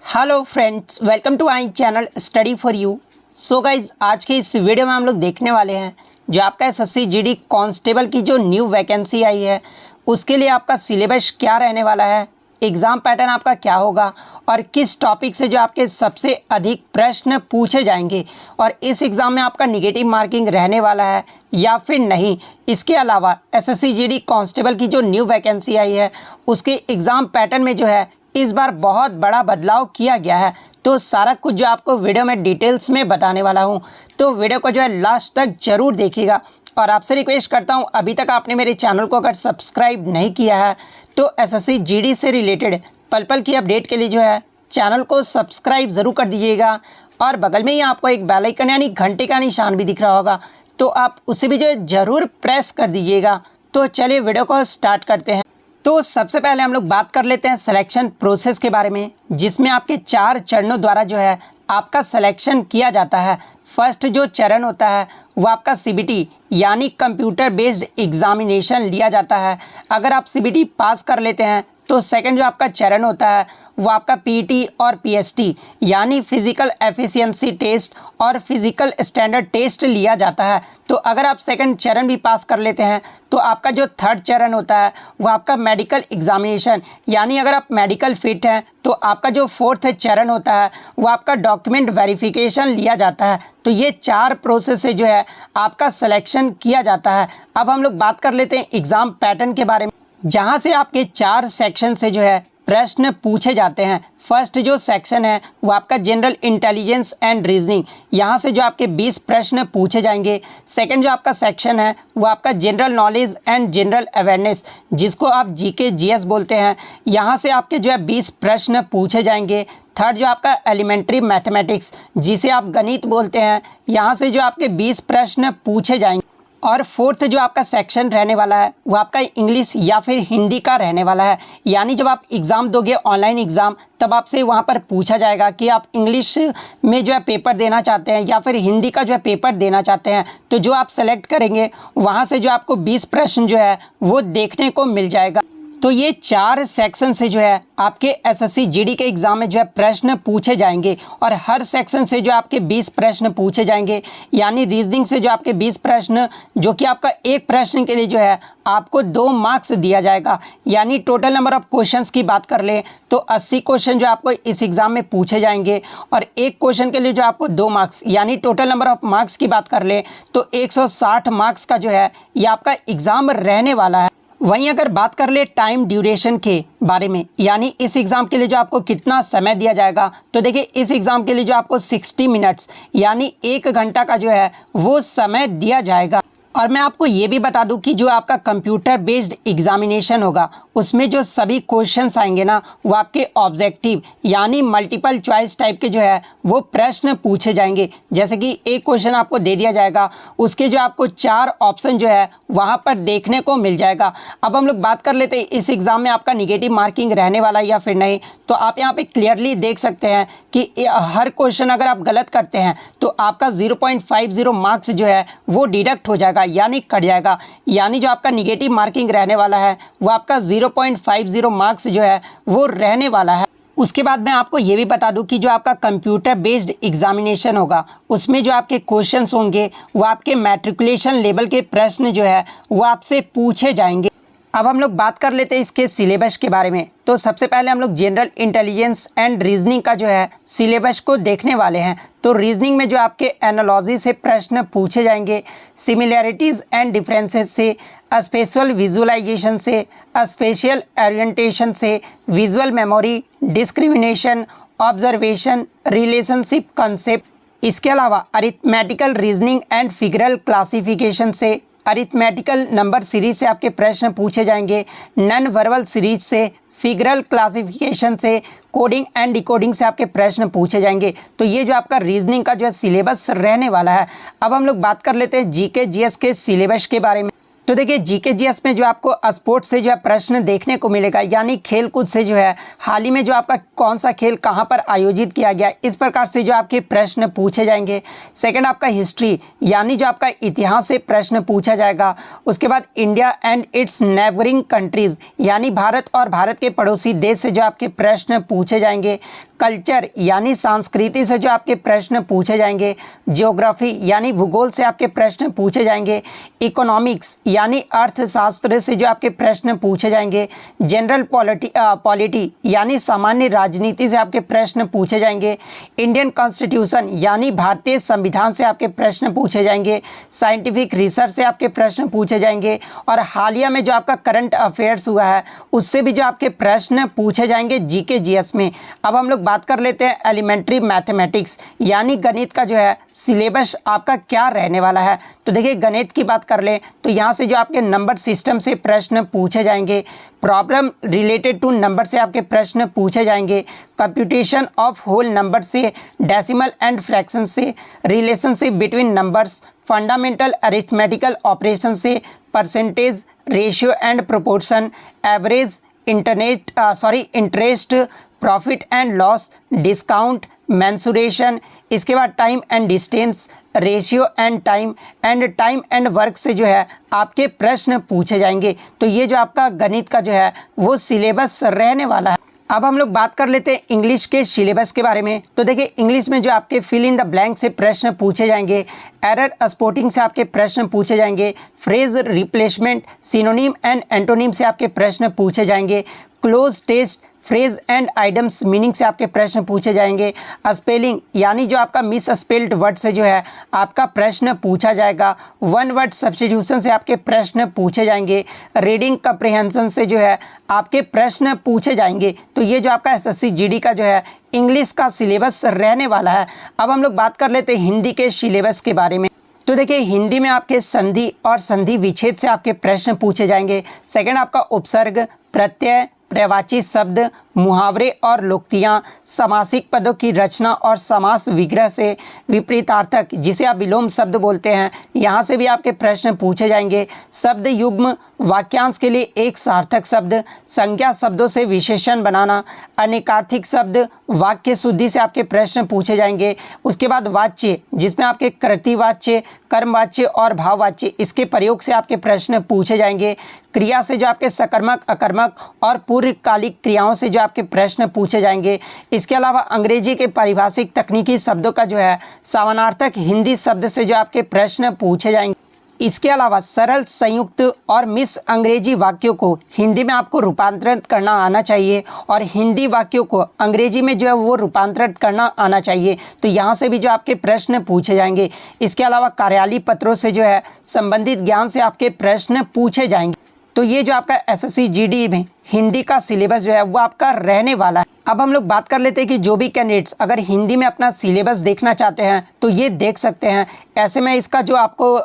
Hello friends, welcome to I channel study for you. So guys, आज के इस video में हम लोग देखने वाले हैं जो आपका एसएससी जीडी कांस्टेबल की जो न्यू वैकेंसी आई है उसके लिए आपका सिलेबस क्या रहने वाला है, एग्ज़ाम पैटर्न आपका क्या होगा और किस टॉपिक से जो आपके सबसे अधिक प्रश्न पूछे जाएंगे और इस एग्ज़ाम में आपका निगेटिव मार्किंग रहने वाला है या फिर नहीं। इसके अलावा एसएससी जीडी कांस्टेबल की जो न्यू वैकेंसी आई है उसके एग्ज़ाम पैटर्न में जो है इस बार बहुत बड़ा बदलाव किया गया है। तो सारा कुछ जो आपको वीडियो में डिटेल्स में बताने वाला हूं, तो वीडियो को जो है लास्ट तक ज़रूर देखिएगा। और आपसे रिक्वेस्ट करता हूं, अभी तक आपने मेरे चैनल को अगर सब्सक्राइब नहीं किया है तो एसएससी जीडी से रिलेटेड पल पल की अपडेट के लिए जो है चैनल को सब्सक्राइब ज़रूर कर दीजिएगा। और बगल में ही आपको एक बेल आइकन यानी घंटे का निशान भी दिख रहा होगा, तो आप उसे भी जो है ज़रूर प्रेस कर दीजिएगा। तो चलिए वीडियो को स्टार्ट करते हैं। तो सबसे पहले हम लोग बात कर लेते हैं सिलेक्शन प्रोसेस के बारे में, जिसमें आपके 4 चरणों द्वारा जो है आपका सिलेक्शन किया जाता है। फर्स्ट जो चरण होता है वो आपका सीबीटी यानी कंप्यूटर बेस्ड एग्जामिनेशन लिया जाता है। अगर आप सीबीटी पास कर लेते हैं तो सेकंड जो आपका चरण होता है वो आपका पीटी और पीएसटी यानी फिज़िकल एफिशिएंसी टेस्ट और फिज़िकल स्टैंडर्ड टेस्ट लिया जाता है। तो अगर आप सेकंड चरण भी पास कर लेते हैं तो आपका जो थर्ड चरण होता है वो आपका मेडिकल एग्जामिनेशन यानी अगर आप मेडिकल फिट हैं तो आपका जो फोर्थ चरण होता है वो आपका डॉक्यूमेंट वेरिफिकेशन लिया जाता है। तो ये 4 प्रोसेस से जो है आपका सिलेक्शन किया जाता है। अब हम लोग बात कर लेते हैं एग्ज़ाम पैटर्न के बारे में, जहाँ से आपके 4 सेक्शन से जो है प्रश्न पूछे जाते हैं। फर्स्ट जो सेक्शन है वो आपका जनरल इंटेलिजेंस एंड रीजनिंग, यहाँ से जो आपके 20 प्रश्न पूछे जाएंगे। सेकंड जो आपका सेक्शन है वो आपका general knowledge and general awareness, जिसको आप जीके जीएस बोलते हैं, यहाँ से आपके जो है 20 प्रश्न पूछे जाएंगे। थर्ड जो आपका एलिमेंट्री मैथमेटिक्स, जिसे आप गणित बोलते हैं, यहाँ से जो आपके 20 प्रश्न पूछे जाएंगे। और फोर्थ जो आपका सेक्शन रहने वाला है वो आपका इंग्लिश या फिर हिंदी का रहने वाला है। यानी जब आप एग्ज़ाम दोगे ऑनलाइन एग्ज़ाम, तब आपसे वहाँ पर पूछा जाएगा कि आप इंग्लिश में जो है पेपर देना चाहते हैं या फिर हिंदी का जो है पेपर देना चाहते हैं। तो जो आप सेलेक्ट करेंगे वहाँ से जो आपको 20 प्रश्न जो है वो देखने को मिल जाएगा। तो ये 4 सेक्शन से जो है आपके एसएससी जीडी के एग्ज़ाम में जो है प्रश्न पूछे जाएंगे और हर सेक्शन से जो आपके 20 प्रश्न पूछे जाएंगे। यानी रीजनिंग से जो आपके 20 प्रश्न, जो कि आपका एक प्रश्न के लिए जो है आपको 2 मार्क्स दिया जाएगा। यानी टोटल नंबर ऑफ क्वेश्चंस की बात कर ले तो 80 क्वेश्चन जो आपको इस एग्ज़ाम में पूछे जाएंगे और एक क्वेश्चन के लिए जो आपको 2 मार्क्स, यानी टोटल नंबर ऑफ मार्क्स की बात कर ले तो 160 मार्क्स का जो है ये आपका एग्ज़ाम रहने वाला है। वहीं अगर बात कर ले टाइम ड्यूरेशन के बारे में, यानी इस एग्ज़ाम के लिए जो आपको कितना समय दिया जाएगा, तो देखिए इस एग्ज़ाम के लिए जो आपको 60 मिनट्स यानी 1 घंटा का जो है वो समय दिया जाएगा। और मैं आपको ये भी बता दूं कि जो आपका कंप्यूटर बेस्ड एग्जामिनेशन होगा उसमें जो सभी क्वेश्चंस आएंगे ना वो आपके ऑब्जेक्टिव यानी मल्टीपल चॉइस टाइप के जो है वो प्रश्न पूछे जाएंगे। जैसे कि एक क्वेश्चन आपको दे दिया जाएगा, उसके जो आपको 4 ऑप्शन जो है वहाँ पर देखने को मिल जाएगा। अब हम लोग बात कर लेते हैं इस एग्ज़ाम में आपका निगेटिव मार्किंग रहने वाला या फिर नहीं। तो आप यहाँ पे क्लियरली देख सकते हैं कि हर क्वेश्चन अगर आप गलत करते हैं तो आपका 0.50 मार्क्स जो है वो डिडक्ट हो जाएगा यानी कट जाएगा। यानी जो आपका निगेटिव मार्किंग रहने वाला है वो आपका 0.50 मार्क्स जो है वो रहने वाला है। उसके बाद मैं आपको ये भी बता दूं कि जो आपका कंप्यूटर बेस्ड एग्जामिनेशन होगा उसमें जो आपके क्वेश्चंस होंगे वो आपके मैट्रिकुलेशन लेवल के प्रश्न जो है वो आपसे पूछे जाएंगे। अब हम लोग बात कर लेते हैं इसके सिलेबस के बारे में। तो सबसे पहले हम लोग जनरल इंटेलिजेंस एंड रीजनिंग का जो है सिलेबस को देखने वाले हैं। तो रीजनिंग में जो आपके एनालॉजी से प्रश्न पूछे जाएंगे, सिमिलैरिटीज़ एंड डिफरेंसेस से, स्पेशल विजुअलाइजेशन से, स्पेशल ओरिएंटेशन से, visual memory, discrimination, observation, relationship concept. इसके अलावा arithmetical reasoning and figural classification से, अरिथमेटिकल नंबर सीरीज से आपके प्रश्न पूछे जाएंगे, नॉन वर्बल सीरीज से, फिगरल क्लासिफिकेशन से, कोडिंग एंड डिकोडिंग से आपके प्रश्न पूछे जाएंगे। तो ये जो आपका रीजनिंग का जो है सिलेबस रहने वाला है। अब हम लोग बात कर लेते हैं जीके जीएस के सिलेबस के बारे में। तो देखिए जीके जीएस में जो आपको स्पोर्ट्स से जो है प्रश्न देखने को मिलेगा, यानी खेल कूद से जो है हाल ही में जो आपका कौन सा खेल कहां पर आयोजित किया गया, इस प्रकार से जो आपके प्रश्न पूछे जाएंगे। सेकंड आपका हिस्ट्री, यानी जो आपका इतिहास से प्रश्न पूछा जाएगा। उसके बाद India and it's neighbouring countries, यानी भारत और भारत के पड़ोसी देश से जो आपके प्रश्न पूछे जाएंगे। कल्चर यानी संस्कृति से जो आपके प्रश्न पूछे जाएंगे। ज्योग्राफी यानी भूगोल से आपके प्रश्न पूछे जाएंगे। इकोनॉमिक्स यानी अर्थशास्त्र से जो आपके प्रश्न पूछे जाएंगे। जनरल पॉलिटी यानी सामान्य राजनीति से आपके प्रश्न पूछे जाएंगे। इंडियन कॉन्स्टिट्यूशन यानी भारतीय संविधान से आपके प्रश्न पूछे जाएंगे। साइंटिफिक रिसर्च से आपके प्रश्न पूछे जाएंगे। और हालिया में जो आपका करंट अफेयर्स हुआ है उससे भी जो आपके प्रश्न पूछे जाएंगे जीके जीएस में। अब हम लोग बात कर लेते हैं एलिमेंट्री मैथमेटिक्स, यानी गणित का जो है सिलेबस आपका क्या रहने वाला है। तो देखिए गणित की बात कर ले तो यहाँ से जो आपके नंबर सिस्टम से प्रश्न पूछे जाएंगे। प्रॉब्लम रिलेटेड टू नंबर से आपके प्रश्न पूछे जाएंगे। कंप्यूटेशन ऑफ होल नंबर से, डेसिमल एंड फ्रैक्शन से, relationship between numbers, fundamental arithmetical operation से, percentage, ratio and proportion, average, interest, profit and loss, discount, mensuration, इसके बाद time and distance, ratio and time and work से जो है आपके प्रश्न पूछे जाएंगे। तो ये जो आपका गणित का जो है वो सिलेबस रहने वाला है। अब हम लोग बात कर लेते हैं इंग्लिश के सिलेबस के बारे में। तो देखिए इंग्लिश में जो आपके फिल इन द ब्लैंक से प्रश्न पूछे जाएंगे। एरर स्पॉटिंग से आपके प्रश्न पूछे जाएंगे। Phrase replacement, synonym and antonym से आपके प्रश्न पूछे जाएंगे। Cloze test, phrase and idioms meaning से आपके प्रश्न पूछे जाएंगे। स्पेलिंग यानी जो आपका मिस स्पेल्ड वर्ड से जो है आपका प्रश्न पूछा जाएगा। वन वर्ड सब्स्टिट्यूशन से आपके प्रश्न पूछे जाएंगे। रीडिंग कम्प्रिहेंशन से जो है आपके प्रश्न पूछे जाएंगे। तो ये जो आपका एसएससी जीडी का जो है इंग्लिश का सिलेबस रहने वाला है। अब हम लोग बात कर लेते हैं हिंदी के सिलेबस के बारे में। तो देखिए हिंदी में आपके संधि और संधि विच्छेद से आपके प्रश्न पूछे जाएंगे। सेकंड आपका उपसर्ग, प्रत्यय, पर्यायवाची शब्द, मुहावरे और लोकोक्तियाँ, समासिक पदों की रचना और समास विग्रह से, विपरीतार्थक जिसे आप विलोम शब्द बोलते हैं, यहाँ से भी आपके प्रश्न पूछे जाएंगे। शब्द युग्म, वाक्यांश के लिए एक सार्थक शब्द, संज्ञा शब्दों से विशेषण बनाना, अनेकार्थिक शब्द, वाक्य शुद्धि से आपके प्रश्न पूछे जाएंगे। उसके बाद वाच्य, जिसमें आपके कर्तृवाच्य, कर्मवाच्य और भाववाच्य, इसके प्रयोग से आपके प्रश्न पूछे जाएंगे। क्रिया से जो आपके सकर्मक, अकर्मक और पूर्वकालिक क्रियाओं से जो आपके प्रश्न पूछे जाएंगे। इसके अलावा अंग्रेजी के पारिभाषिक तकनीकी शब्दों का जो है समानार्थक हिंदी शब्द से जो आपके प्रश्न पूछे जाएंगे। इसके अलावा सरल, संयुक्त और मिस अंग्रेजी वाक्यों को हिंदी में आपको रूपांतरित करना आना चाहिए और हिंदी वाक्यों को अंग्रेजी में जो है वो रूपांतरित करना आना चाहिए। तो यहाँ से भी जो आपके प्रश्न पूछे जाएंगे। इसके अलावा कार्यालयीन पत्रों से जो है संबंधित ज्ञान से आपके प्रश्न पूछे जाएंगे। तो ये जो आपका एसएससी जीडी में हिंदी का सिलेबस जो है वो आपका रहने वाला है। अब हम लोग बात कर लेते हैं कि जो भी कैंडिडेट्स अगर हिंदी में अपना सिलेबस देखना चाहते हैं तो ये देख सकते हैं। ऐसे में इसका जो आपको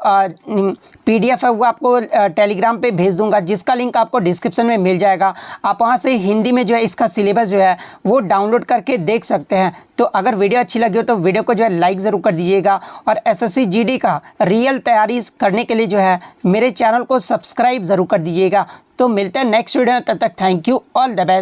पीडीएफ है वो आपको टेलीग्राम पे भेज दूंगा, जिसका लिंक आपको डिस्क्रिप्शन में मिल जाएगा। आप वहां से हिंदी में जो है इसका सिलेबस जो है वो डाउनलोड करके देख सकते हैं। तो अगर वीडियो अच्छी लगी हो तो वीडियो को जो है लाइक ज़रूर कर दीजिएगा और एसएससी जीडी का रियल तैयारी करने के लिए जो है मेरे चैनल को सब्सक्राइब ज़रूर कर दीजिएगा। तो मिलते हैं नेक्स्ट वीडियो में, तब तक thank you, all the best.